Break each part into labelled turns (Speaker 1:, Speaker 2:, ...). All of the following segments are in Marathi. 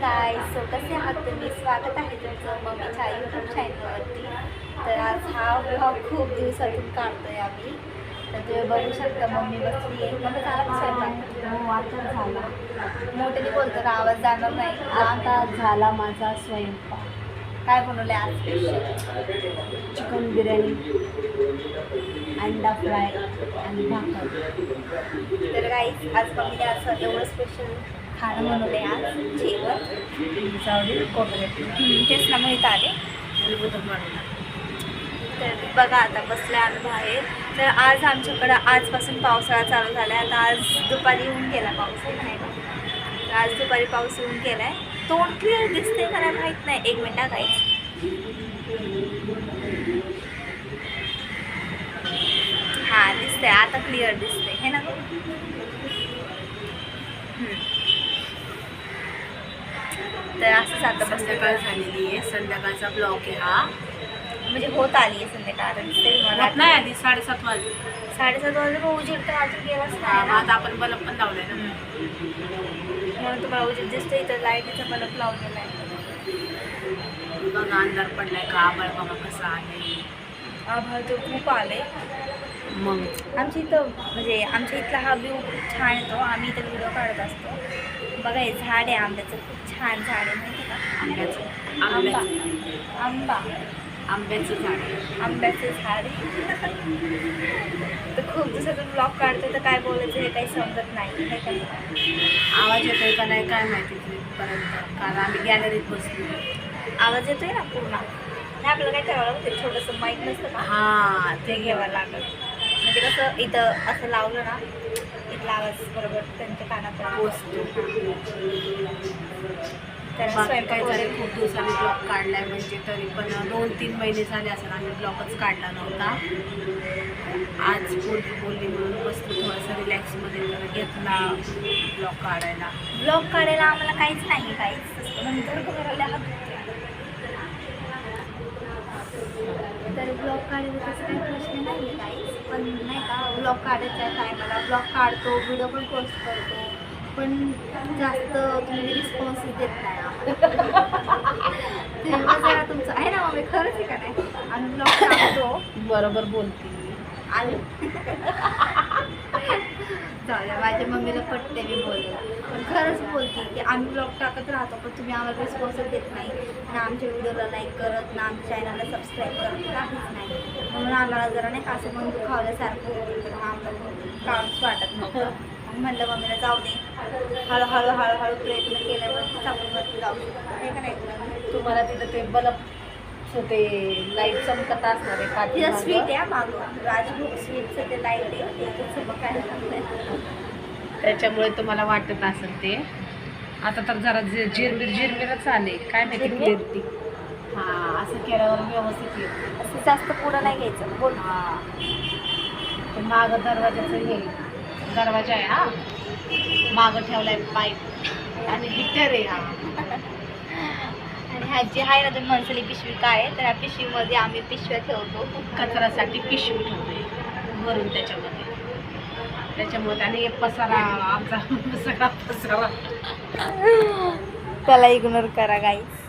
Speaker 1: गाईज, सो कसे आहात तुम्ही? स्वागत आहे तुमचं मम्मीच्या यूट्यूब चॅनलवरती. तर आज हा ब्लॉग खूप दिवसातून काढतोय आम्ही. तर तुम्ही बघू शकता मम्मी बसली आहे. मग झाला का स्वयंपाक?
Speaker 2: हो, आता झाला.
Speaker 1: मोठ्याने बोलतो ना, आवाज जाणार नाही.
Speaker 2: आता झाला माझा स्वयंपाक.
Speaker 1: काय बनवले आज स्पेशल?
Speaker 2: चिकन बिर्याणी, अंडा फ्राय आणि भाकर.
Speaker 1: तर गाईज, आज मम्मीने असं एवढं स्पेशल खाणं बनवले आज जेवण.
Speaker 2: चावडी कोकोनट
Speaker 1: तेच ना माहीत आले. तर बघा आता बसल्या आम्ही बाहेर. तर आज आमच्याकडं आजपासून पावसाळा चालू झाला आहे. आता आज दुपारी येऊन गेला पाऊस नाही का? तर आज दुपारी पाऊस येऊन गेला आहे. तोंड क्लिअर दिसते मला माहीत नाही. एक मिनटात आहे. हां, दिसतंय आता, क्लिअर दिसते हे ना. तर असंच आता
Speaker 2: संध्याकाळ झालेली आहे. संध्याकाळचा ब्लॉग आहे हा.
Speaker 1: म्हणजे होत आली आहे संध्याकाळ. दिसते मला
Speaker 2: नाही आधी 7:30 वाजले.
Speaker 1: 7:30 वाजता उजीर तर अजून गेलाच
Speaker 2: हा,
Speaker 1: नाही
Speaker 2: मग
Speaker 1: ना.
Speaker 2: आता आपण बल्ब पण लावलाय ना.
Speaker 1: म्हणून तुम्हाला उजीर दिसतं. इथं लाईटीचा बल्ब लावलेला आहे.
Speaker 2: बघा अंधार पडलाय का, आभाळ बघा कसं आहे.
Speaker 1: आभाळ तर खूप आले.
Speaker 2: मग
Speaker 1: आमच्या इथं म्हणजे आमच्या इथला हा व्ह्यू खूप छान येतो. आम्ही इथं व्हिडिओ काढत असतो. बघा हे झाड आहे आंब्याचं, खूप छान झाड आहे माहिती का? आंबा
Speaker 2: आंब्याचं झाड आहे.
Speaker 1: आंब्याचं झाड आहे. तर खूप दिवसातून ब्लॉग काढतो तर काय बोलायचं हे काही समजत नाही. हे काय
Speaker 2: आवाज येतोय का नाही काय माहिती तिथपर्यंत, कारण आम्ही गॅलरीत बसलो.
Speaker 1: आवाज येतोय ना पूर्ण. नाही आपल्याला काय करावं लागतं, छोटंसं माईक नसतं का?
Speaker 2: हा,
Speaker 1: ते घ्यावं लागेल. म्हणजे कसं इथं असं लावलं ना, इथला आवाज बरोबर त्यांच्या कानात
Speaker 2: पोचतो.
Speaker 1: तर
Speaker 2: बाकी
Speaker 1: स्वयंपाक
Speaker 2: काय झालं,
Speaker 1: वगैरे
Speaker 2: खूप दिवसांनी ब्लॉग काढलाय म्हणजे तरी पण 2-3 महिने झाले असं आम्ही ब्लॉगच काढला नव्हता. आज बोलली म्हणून बसलो थोडंसं रिलॅक्समध्ये, तर घेतला ब्लॉग काढायला.
Speaker 1: ब्लॉग काढायला आम्हाला काहीच नाही, काहीच नंतर करायला हात धुतोय. तर ब्लॉग काढायला तसं काही प्रश्न नाही आहे काहीच. पण नाही का, ब्लॉग काढायचा आहे टायमाला ब्लॉग काढतो, व्हिडिओ पण पोस्ट करतो. पण जास्त तुम्ही रिस्पॉन्सेस देत नाही. तेव्हा जरा तुमचं आहे ना मम्मी, खरंच आहे का नाही? आम्ही ब्लॉग टाकतो
Speaker 2: बरोबर बोलते
Speaker 1: आणि जाऊ द्या, माझ्या मम्मीला पटते मी बोलले. पण खरंच बोलते की आम्ही ब्लॉग टाकत राहतो पण तुम्ही आम्हाला रिस्पॉन्सच देत नाही ना. आमच्या व्हिडिओला लाईक करत ना, आमच्या चॅनलला सबस्क्राईब करत काहीच नाही. म्हणून आम्हाला जरा नाही का असं मन दुखावल्यासारखं होतं. तर आम्हाला कामच वाटत नव्हतं. मग म्हणलं मम्मीला जाऊ दे, हळूहळू प्रयत्न केल्यावर आपण वरती जाऊ शकतो हे का नाही.
Speaker 2: तुम्हाला तिथं ते बल्ब ते लाईट चमकत असणार आहे
Speaker 1: तिथं
Speaker 2: का?
Speaker 1: स्वीट आहे मागं, राजभोग स्वीटचं ते लाईट आहे ते चमकायला लागलंय.
Speaker 2: त्याच्यामुळे तुम्हाला वाटत असेल ते. आता तर जरा झिरमिरच आले, काय माहिती
Speaker 1: झिरमिर?
Speaker 2: क्लिअरिटी. हा, असं केल्यावर व्यवस्थित येते.
Speaker 1: असं जास्त पुढं नाही घ्यायचं बोल.
Speaker 2: हा, ते मागं दरवाजाचं हे दरवाजा आहे हा, मागं ठेवलाय पाईप आणि हिटर आहे हा.
Speaker 1: आणि ह्याची आहे ना तुम्ही म्हणसली पिशवी काय आहे, तर ह्या पिशवीमध्ये आम्ही पिशव्या ठेवतो.
Speaker 2: कचऱ्यासाठी पिशवी ठेवतोय भरून त्याच्यामुळे आणि एक पसारा आमचा सगळा पसारा.
Speaker 1: त्याला इग्नोर करा गाईस,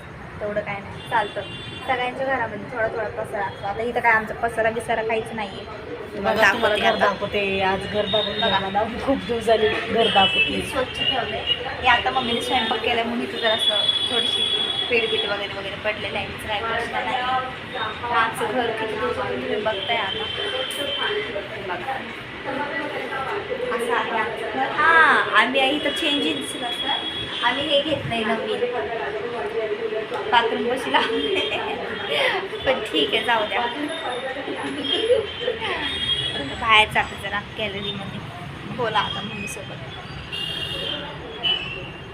Speaker 1: तेवढं काय नाही चालतं. सगळ्यांच्या घरामध्ये थोडा थोडा पसारा असतो. आता इथं काय आमचा पसारा बिसारा काहीच नाही आहे.
Speaker 2: तुम्हाला घर दाखवते. आज घर बघून बघा मला खूप दिवस झाले घर दाखवते.
Speaker 1: स्वच्छ ठेवलंय. हे आता मम्मीने स्वयंपाक केला म्हणून इथं जरा असं थोडीशी पेडबीट वगैरे पडलेलं आहे. काही प्रश्न नाही. आमचं घर किती दिवसातून तुम्ही बघताय आता बघा असं आहे आमचं घर. हां, आम्ही इथं चेंजेस दिसत असतात. आम्ही हे घेत नाही नवीन बाथरूम बशी लावले. पण ठीक आहे, जाऊ द्या. बाहेर जाते जरा गॅलरीमध्ये. बोला आता मम्मीसोबत.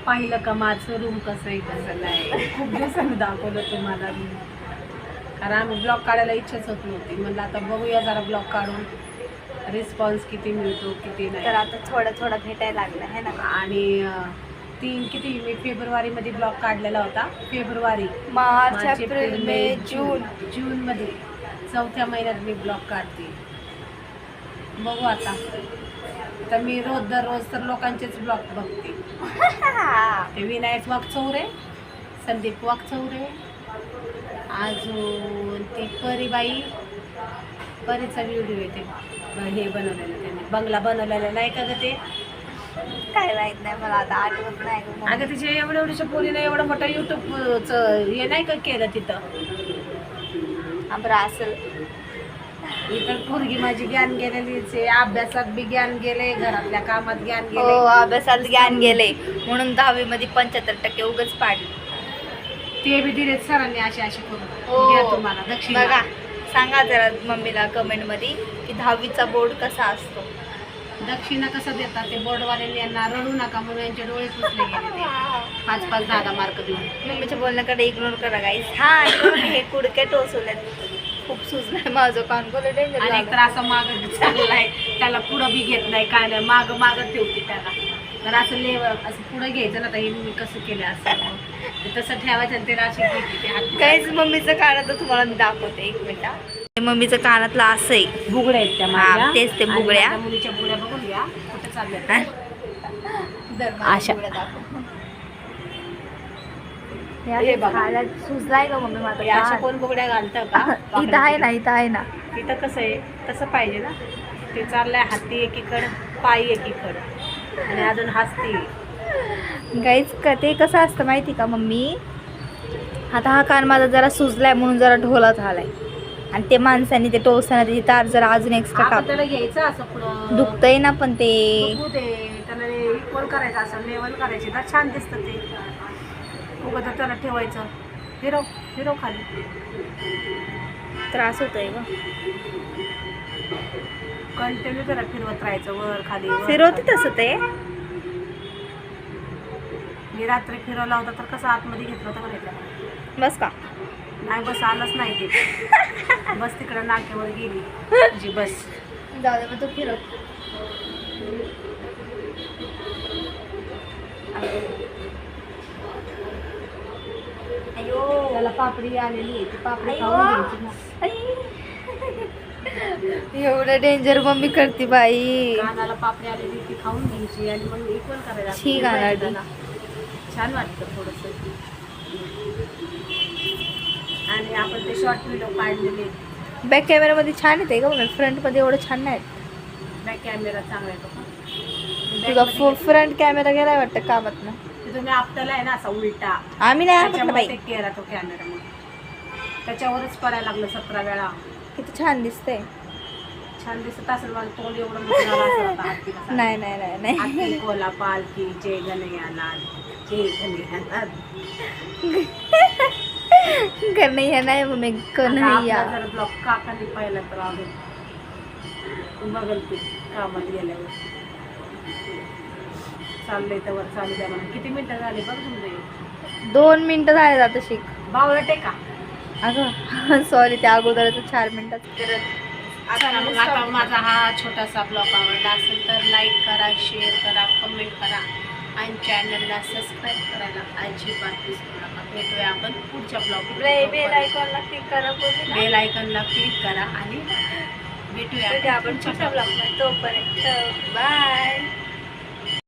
Speaker 2: पाहिलं का माझं रूम कसं आहे कसं नाही. खूप दिवसांनी दाखवलं तुम्हाला रूम, कारण आम्ही ब्लॉग काढायला इच्छाच होत नव्हती. म्हणलं आता बघूया जरा ब्लॉग काढून रिस्पॉन्स किती मिळतो किती नाही.
Speaker 1: तर आता थोडं भेटायला लागलं आहे ना.
Speaker 2: आणि मी फेब्रुवारीमध्ये ब्लॉग काढलेला होता. फेब्रुवारी,
Speaker 1: मार्च, एप्रिल, मे,
Speaker 2: जूनमध्ये 4थ्या महिन्यात मी ब्लॉग काढते. बघू आता. तर मी दररोज तर लोकांचेच ब्लॉग बघते. ते विनायक वागचौरे संदीप वाकचौरे, अजून ती परीबाई, परीचा व्हिडिओ येते हे बनवलेलं त्यांनी, बंगला बनवलेला नाही का ग ते?
Speaker 1: काय माहित नाही मला आता, आठवत नाही गं मम्मी.
Speaker 2: अगं तिच्या एवढ्याशा पोरीने एवढं मोठं युट्यूबचं हे नाही का केलं तिथं.
Speaker 1: बरं असेल.
Speaker 2: इतर पोरगी माझी ज्ञान गेलेलीच आहे, अभ्यासात बी ज्ञान गेले, घरातल्या कामात ज्ञान
Speaker 1: हो
Speaker 2: गेले.
Speaker 1: अभ्यासात ज्ञान गेले म्हणून 10वी मध्ये 75% उगाच पाडले.
Speaker 2: ते बी दिले सरांनी असे असे करून.
Speaker 1: हो.
Speaker 2: द्या तुम्हाला दक्षिणा.
Speaker 1: बघा सांगा जरा मम्मीला कमेंट मध्ये की 10वीचा बोर्ड कसा असतो.
Speaker 2: दक्षिणा कसं देतात ते बोर्डवाल्यांनी, यांना रडू नका म्हणून यांचे डोळे पुसले गेले ते 5-5, 10-10 मार्क देऊन.
Speaker 1: मम्मीच्या बोलण्याकडे इग्नोर करा गाईस. हा हे कुडके टोचवल्यात, खूप सुचलंय माझं कान बोल डेंजर.
Speaker 2: आणि एक तर असं मागं चाललाय, त्याला पुढं बी घेत नाही काय नाही, मागं ठेवते त्याला. तर असं असं पुढं घ्यायचं ना, तर हे मी कसं केलं असं ते तसं ठेवायचं आणि त्याला अशी घेतली ते हात.
Speaker 1: काहीच मम्मीचं कानात तुम्हाला मी दाखवते, एक मिनिट. मम्मीचं कानातलं असं आहे,
Speaker 2: बुगड्या आहेत त्या
Speaker 1: हा,
Speaker 2: माझ्या.
Speaker 1: तेच ते
Speaker 2: आणि
Speaker 1: बुगड्या.
Speaker 2: माझ्या मुलीच्या बुगड्या बघून घ्या कुठे चालल्या.
Speaker 1: अशा
Speaker 2: हे बघा.
Speaker 1: सुजलाय का मम्मी
Speaker 2: अशा
Speaker 1: माझा?
Speaker 2: कोण बुगड्या घालतं का?
Speaker 1: इथं आहे ना, इथं आहे ना.
Speaker 2: इथं कसं आहे तसं पाहिजे ना. ते चाललंय हाती एकीकडं, पाय एकीकडं, आणि अजून हसती.
Speaker 1: गाईच का ते कसं असतं माहिती का मम्मी? आता हा कान माझा जरा सुजलाय म्हणून जरा ढोला झालाय, आणि ते माणसाने ते टोचताना त्याची तार जरा अजून एक्स्ट्रा
Speaker 2: आपण
Speaker 1: काप
Speaker 2: त्याला घ्यायचं असं पुढं
Speaker 1: दुखतंय ना, पण ते
Speaker 2: दुखू दे, त्याला इक्वल करायचं, असं लेवल करायचे तर छान दिसतं ते. उगाच त्याला ठेवायचं, फिरव खाली.
Speaker 1: त्रास होतोय ग.
Speaker 2: कंटिन्यू त्याला फिरवत राहायचं, वर खाली वर
Speaker 1: फिरवते
Speaker 2: खाली.
Speaker 1: तसं ते.
Speaker 2: मी रात्री फिरवला होता तर कसं आतमध्ये घेतलं होतं म्हणायचं.
Speaker 1: बस का?
Speaker 2: नाही बस आलंच नाही ते. बस तिकडं नाक्यावर गेली तुझी बस.
Speaker 1: जाऊ दे मग तू फिरव. अयो
Speaker 2: त्याला पापडी आलेली आहे, ती पापडी
Speaker 1: अय्यो.
Speaker 2: खाऊन घ्यायची ना.
Speaker 1: एवढं डेंजर मम्मी करते बाई.
Speaker 2: कानाला पापडी आलेली ती खाऊन घ्यायची आणि मग इक्वल करायला.
Speaker 1: ठीक आहे ना.
Speaker 2: त्याला छान वाटतं थोडंसं. आणि आपण ते शॉर्ट व्हिडिओ काढलेले.
Speaker 1: बॅक कॅमेरामध्ये छान येते का मग? फ्रंटमध्ये एवढं छान नाही.
Speaker 2: बॅक कॅमेरा चांगला येतो का?
Speaker 1: तुझा फ्रंट कॅमेरा गेलाय वाटतं कामात ना.
Speaker 2: ते तुम्ही आपल्याला आहे ना असा उलटा,
Speaker 1: आम्ही नाही आपलं
Speaker 2: त्याच्यामुळे
Speaker 1: बाई.
Speaker 2: ते केला तो कॅमेरा, मग त्याच्यावरच पडायला लागलं 17 वेळा.
Speaker 1: किती छान दिसतंय.
Speaker 2: छान दिसत असेल, माझं तोंड एवढं मोठं झालं असेल आता हाती कसा.
Speaker 1: नाही नाही नाही नाही.
Speaker 2: हाती कोला पालखी जय गणयाला, जय गणयाला.
Speaker 1: कन्हैया नाही मम्मी, कन्हैया.
Speaker 2: जर ब्लॉग काकाने पाहिला तर अजून बघल ते कामात गेल्यावर. चाललंय त्यावर चालू द्या म्हणा. किती मिनिटं झाली बघ तुमचे?
Speaker 1: 2 मिनिटं झाले जातं शिक.
Speaker 2: बावळट आहे का?
Speaker 1: अगं सॉरी, त्या अगोदरच 4 मिनिटात.
Speaker 2: चला मग आता माझा हा छोटासा ब्लॉग आवडला असेल तर लाईक करा, शेअर करा, कमेंट करा आणि चॅनलला सबस्क्राईब करायला अजिबात विसरू नका. भेटूया आपण पुढच्या ब्लॉग.
Speaker 1: बेल आयकॉनला क्लिक करा.
Speaker 2: बेल आयकॉनला क्लिक करा आणि भेटूया
Speaker 1: आपण पुढच्या ब्लॉगमध्ये. तोपर्यंत बाय.